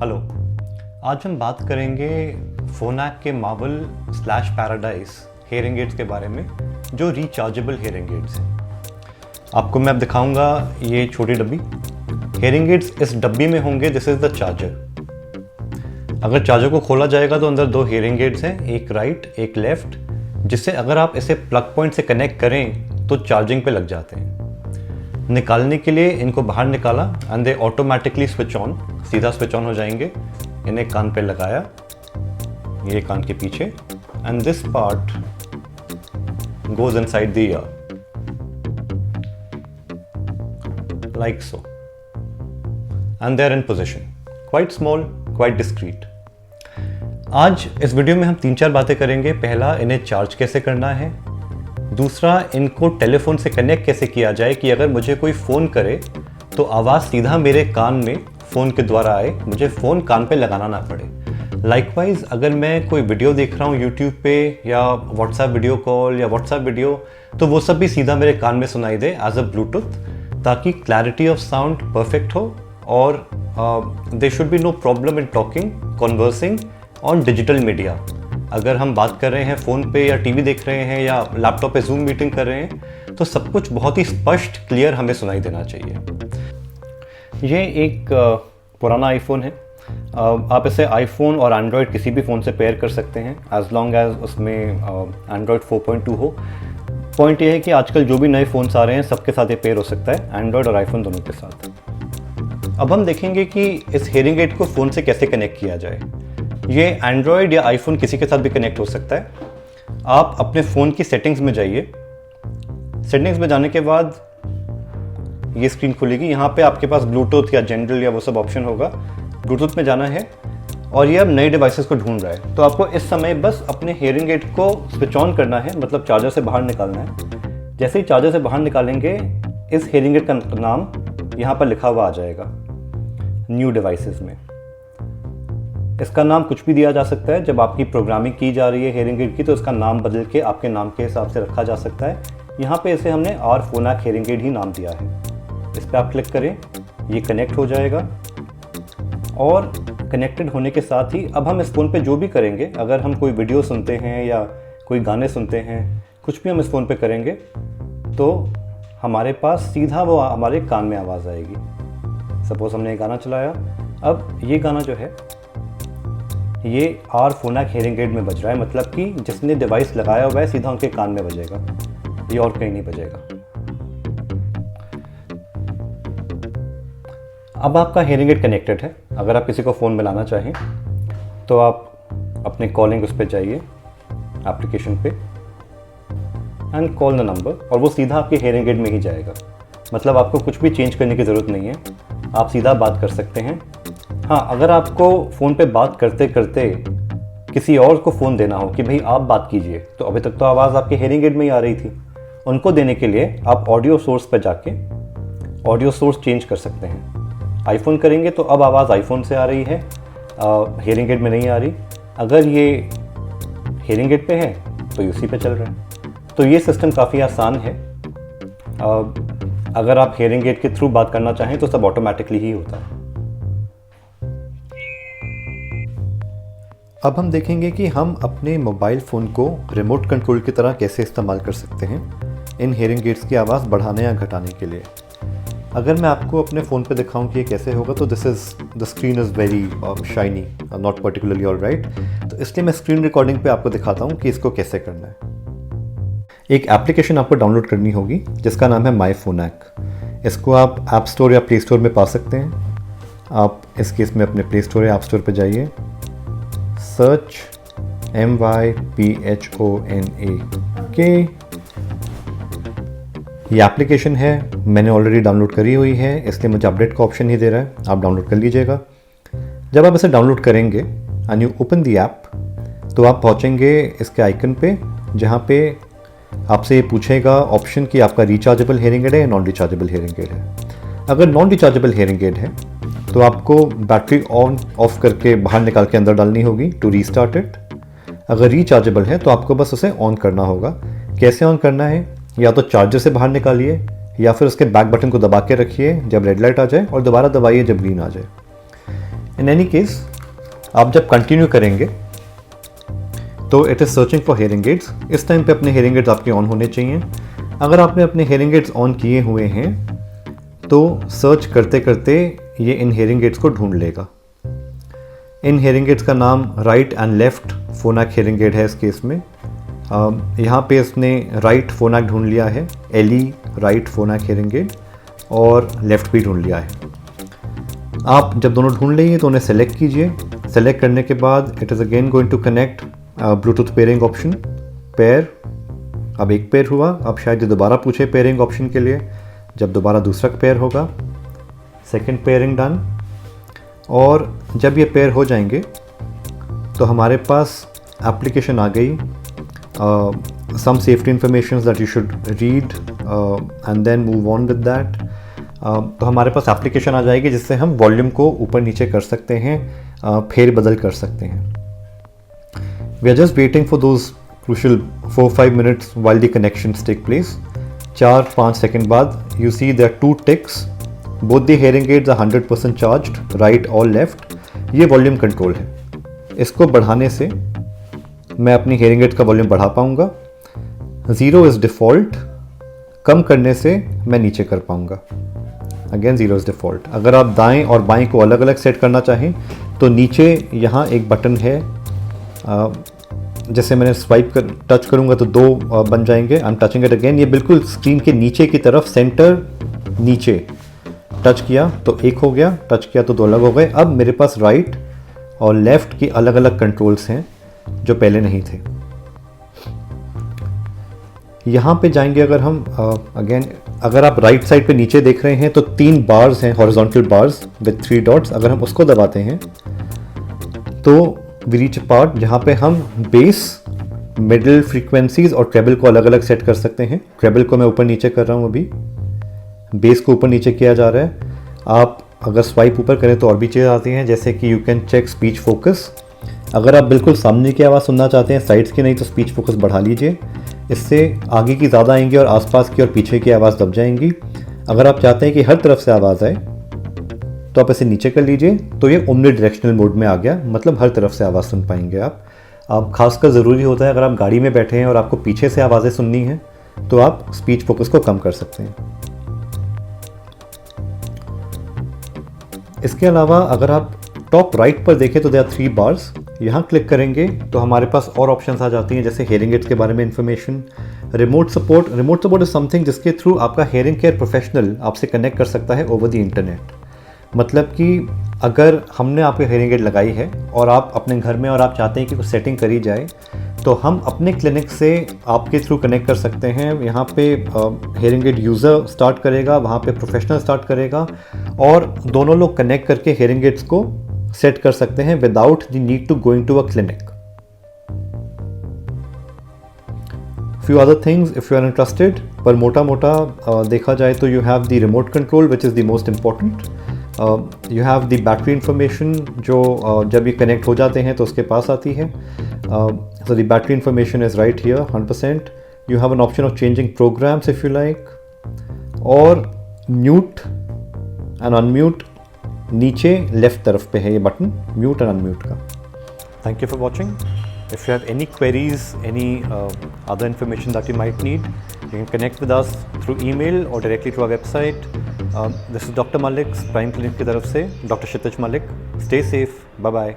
Hello. आज हम बात करेंगे फोनैक के Marvel slash paradise hearing ads के बारे में, जो रिचार्जेबल हेयरिंग एड्स हैं। आपको मैं अब दिखाऊंगा ये छोटी डब्बी। हेयरिंग एड्स इस डब्बी में होंगे। This is the charger. अगर चार्जर को खोला जाएगा तो अंदर दो हेयरिंग एड्स हैं, एक राइट एक लेफ्ट, जिससे अगर आप इसे प्लग पॉइंट से कनेक्ट करें तो चार्जिंग पे लग जाते हैं। निकालने के लिए इनको बाहर निकाला and they automatically switch on, सीधा स्विच ऑन हो जाएंगे। इन्हें कान पे लगाया, ये कान के पीछे, and this part goes inside the ear like so, and they are in position, quite small, quite discreet. आज इस वीडियो में हम 3-4 बातें करेंगे। पहला, इन्हें चार्ज कैसे करना है। दूसरा, इनको टेलीफोन से कनेक्ट कैसे किया जाए कि अगर मुझे कोई फ़ोन करे तो आवाज़ सीधा मेरे कान में फ़ोन के द्वारा आए, मुझे फ़ोन कान पे लगाना ना पड़े। लाइकवाइज अगर मैं कोई वीडियो देख रहा हूँ यूट्यूब पे या व्हाट्सएप वीडियो कॉल या व्हाट्सएप वीडियो, तो वो सब भी सीधा मेरे कान में सुनाई दे एज अ ब्लूटूथ, ताकि क्लैरिटी ऑफ साउंड परफेक्ट हो और there should be no problem in talking, conversing on digital media. अगर हम बात कर रहे हैं फ़ोन पे या टीवी देख रहे हैं या लैपटॉप पे जूम मीटिंग कर रहे हैं, तो सब कुछ बहुत ही स्पष्ट, क्लियर हमें सुनाई देना चाहिए। ये एक पुराना आईफोन है। आप इसे आईफोन और एंड्रॉयड किसी भी फ़ोन से पेयर कर सकते हैं एज लॉन्ग एज उसमें एंड्रॉयड 4.2 हो। पॉइंट ये है कि आजकल जो भी नए फ़ोन्स आ रहे हैं सबके साथ ये पेयर हो सकता है, एंड्रॉयड और आईफोन दोनों के साथ। अब हम देखेंगे कि इस हेयरिंग एड को फ़ोन से कैसे कनेक्ट किया जाए। ये एंड्रॉयड या आईफोन किसी के साथ भी कनेक्ट हो सकता है। आप अपने फ़ोन की सेटिंग्स में जाइए। सेटिंग्स में जाने के बाद ये स्क्रीन खुलेगी। यहाँ पे आपके पास ब्लूटूथ या जनरल या वो सब ऑप्शन होगा। ब्लूटूथ में जाना है और ये अब नए डिवाइसेस को ढूंढ रहा है, तो आपको इस समय बस अपने हेयरिंग एड को स्विच ऑन करना है, मतलब चार्जर से बाहर निकालना है। जैसे ही चार्जर से बाहर निकालेंगे, इस हेयरिंग एड का नाम यहाँ पर लिखा हुआ आ जाएगा न्यू डिवाइसेस में। इसका नाम कुछ भी दिया जा सकता है। जब आपकी प्रोग्रामिंग की जा रही है हेयरिंग एड की, तो इसका नाम बदल के आपके नाम के हिसाब से रखा जा सकता है। यहाँ पे इसे हमने आर फोनैक हेयरिंग एड ही नाम दिया है। इस पर आप क्लिक करें, ये कनेक्ट हो जाएगा और कनेक्टेड होने के साथ ही अब हम इस फ़ोन पे जो भी करेंगे, अगर हम कोई वीडियो सुनते हैं या कोई गाने सुनते हैं, कुछ भी हम इस फ़ोन पे करेंगे तो हमारे पास सीधा वो हमारे कान में आवाज़ आएगी। सपोज़ हमने गाना चलाया, अब ये गाना जो है ये आर फोनैक हेयरिंग एड में बज रहा है, मतलब कि जिसने डिवाइस लगाया हुआ है सीधा उनके कान में बजेगा, ये और कहीं नहीं बजेगा। अब आपका हेयरिंग एड कनेक्टेड है। अगर आप किसी को फ़ोन मिलाना चाहें तो आप अपने कॉलिंग उस पर जाइए, एप्लीकेशन पे, एंड कॉल द नंबर, और वो सीधा आपके हेयरिंग एड में ही जाएगा। मतलब आपको कुछ भी चेंज करने की ज़रूरत नहीं है, आप सीधा बात कर सकते हैं। हाँ, अगर आपको फ़ोन पे बात करते करते किसी और को फ़ोन देना हो कि भाई आप बात कीजिए, तो अभी तक तो आवाज़ आपके हेयरिंग एड में ही आ रही थी, उनको देने के लिए आप ऑडियो सोर्स पर जाके ऑडियो सोर्स चेंज कर सकते हैं। आईफोन करेंगे तो अब आवाज़ आईफोन से आ रही है, हेयरिंग एड में नहीं आ रही। अगर ये हेयरिंग एड पे है तो उसी पे चल रहा है। तो ये सिस्टम काफ़ी आसान है। अगर आप हेयरिंग एड के थ्रू बात करना चाहें तो सब ऑटोमेटिकली ही होता है। अब हम देखेंगे कि हम अपने मोबाइल फ़ोन को रिमोट कंट्रोल की तरह कैसे इस्तेमाल कर सकते हैं इन हेयरिंग एड्स की आवाज़ बढ़ाने या घटाने के लिए। अगर मैं आपको अपने फ़ोन पे दिखाऊं कि ये कैसे होगा, तो the screen is very shiny, not particularly all right. तो इसलिए मैं स्क्रीन रिकॉर्डिंग पे आपको दिखाता हूँ कि इसको कैसे करना है। एक एप्लीकेशन आपको डाउनलोड करनी होगी जिसका नाम है माई फोनैक। इसको आप ऐप स्टोर या प्ले स्टोर में पा सकते हैं। आप इस केस में अपने प्ले स्टोर या ऐप स्टोर पर जाइए, सर्च MYPHONA ये एप्लीकेशन है, मैंने ऑलरेडी डाउनलोड करी हुई है, इसलिए मुझे अपडेट का ऑप्शन ही दे रहा है। आप डाउनलोड कर लीजिएगा। जब आप इसे डाउनलोड करेंगे and you open the app, तो आप पहुंचेंगे इसके आइकन पे, जहां पे आपसे ये पूछेगा ऑप्शन कि आपका रिचार्जेबल हेयरिंग एड है या नॉन रिचार्जेबल हेयरिंग एड है। अगर नॉन रिचार्जेबल हेयरिंग एड है तो आपको बैटरी ऑन ऑफ करके बाहर निकाल के अंदर डालनी होगी टू रीस्टार्ट इट। अगर रिचार्जेबल है तो आपको बस उसे ऑन करना होगा। कैसे ऑन करना है, या तो चार्जर से बाहर निकालिए या फिर उसके बैक बटन को दबा के रखिए जब रेड लाइट आ जाए, और दोबारा दबाइए जब ग्रीन आ जाए। इन एनी केस आप जब कंटिन्यू करेंगे तो it is searching for hearing ads. इस टाइम पे अपने हेयरिंग एड्स आपके ऑन होने चाहिए। अगर आपने अपने हेयरिंग एड्स ऑन किए हुए हैं तो सर्च करते करते ये इन हेयरिंग एड्स को ढूंढ लेगा। इन हेयरिंग एड्स का नाम राइट एंड लेफ्ट फोनाक हेयरिंग एड है इस केस में। यहाँ पे इसने राइट फोनाक ढूंढ लिया है, एली राइट फोनाक हेयरिंग एड, और लेफ्ट भी ढूंढ लिया है। आप जब दोनों ढूंढ लेंगे तो उन्हें सेलेक्ट कीजिए। सेलेक्ट करने के बाद it is again going to connect Bluetooth pairing option, pair. अब एक पेयर हुआ, अब शायद ये दोबारा पूछे पेयरिंग ऑप्शन के लिए। जब दोबारा दूसरा पेयर होगा, सेकंड पेयरिंग डन। और जब ये पेयर हो जाएंगे तो हमारे पास एप्लीकेशन आ गई, some safety information that you should read and then move on with that. तो हमारे पास एप्लीकेशन आ जाएगी जिससे हम वॉल्यूम को ऊपर नीचे कर सकते हैं, फेर बदल कर सकते हैं। We are just waiting for those crucial 4-5 minutes while the connections take place. 4-5 second बाद you see there 2 ticks, both the hearing aids are 100% charged, right और लेफ्ट। ये वॉल्यूम कंट्रोल है। इसको बढ़ाने से मैं अपनी हेयरिंग एड्स का वॉल्यूम बढ़ा पाऊंगा। 0 इज़ डिफ़ॉल्ट, कम करने से मैं नीचे कर पाऊंगा। Again 0 is default. अगर आप दाएं और बाएं को अलग अलग सेट करना चाहें तो नीचे यहाँ एक बटन है, जैसे मैंने स्वाइप कर टच करूँगा तो 2 बन जाएंगे। I am touching it again. ये बिल्कुल स्क्रीन के नीचे की तरफ, सेंटर नीचे टच किया तो 1 हो गया, टच किया तो 2 अलग हो गए। अब मेरे पास राइट और लेफ्ट की अलग अलग कंट्रोल्स हैं जो पहले नहीं थे। यहाँ पे जाएंगे अगर हम, अगेन अगर आप राइट साइड पे नीचे देख रहे हैं तो 3 बार्स हैं, हॉरिजॉन्टल बार्स विद 3 डॉट्स। अगर हम उसको दबाते हैं तो वी रीच पार्ट जहाँ पे हम बेस, मिडिल फ्रीक्वेंसीज और ट्रेबल को अलग अलग सेट कर सकते हैं। ट्रेबल को मैं ऊपर नीचे कर रहा हूँ, अभी बेस को ऊपर नीचे किया जा रहा है। आप अगर स्वाइप ऊपर करें तो और भी चीज़ें आती हैं, जैसे कि you can check speech focus. अगर आप बिल्कुल सामने की आवाज़ सुनना चाहते हैं, साइड्स की नहीं, तो स्पीच फोकस बढ़ा लीजिए। इससे आगे की ज़्यादा आएंगी और आसपास की और पीछे की आवाज़ दब जाएंगी। अगर आप चाहते हैं कि हर तरफ से आवाज़ आए तो आप इसे नीचे कर लीजिए, तो ये ओमनी डायरेक्शनल मोड में आ गया, मतलब हर तरफ से आवाज़ सुन पाएंगे आप खासकर ज़रूरी होता है अगर आप गाड़ी में बैठे हैं और आपको पीछे से आवाज़ें सुननी हैं तो आप स्पीच फोकस को कम कर सकते हैं। इसके अलावा अगर आप टॉप राइट पर देखें तो देयर आर 3 बार्स। यहाँ क्लिक करेंगे तो हमारे पास और ऑप्शंस आ जाती हैं, जैसे हेयरिंग एड्स के बारे में information, remote support. Remote support is something जिसके थ्रू आपका हेयरिंग केयर प्रोफेशनल आपसे कनेक्ट कर सकता है ओवर द इंटरनेट। मतलब कि अगर हमने आपकी हेयरिंग एड लगाई है और आप अपने घर में और आप चाहते हैं कि कुछ सेटिंग करी जाए, तो हम अपने क्लिनिक से आपके थ्रू कनेक्ट कर सकते हैं। यहाँ पे हेयरिंग एड यूज़र स्टार्ट करेगा, वहाँ पे प्रोफेशनल स्टार्ट करेगा, और दोनों लोग कनेक्ट करके हेयरिंग एड्स को सेट कर सकते हैं without the need to going to a clinic. Few other things if you are interested, पर मोटा मोटा देखा जाए तो you have the remote control which is the most important. You have the battery information जो जब ये कनेक्ट हो जाते हैं तो उसके पास आती है। So the battery information is right here, 100%. You have an option of changing programs if you like, और mute and unmute नीचे लेफ्ट तरफ पे है ये बटन, mute and unmute का। Thank you for watching. If you have any queries, any other information that you might need, you can connect with us through email or directly to our website. This is Dr. Malik, Prime Clinic की तरफ से, Dr. Kshitij Malik. Stay safe. Bye bye.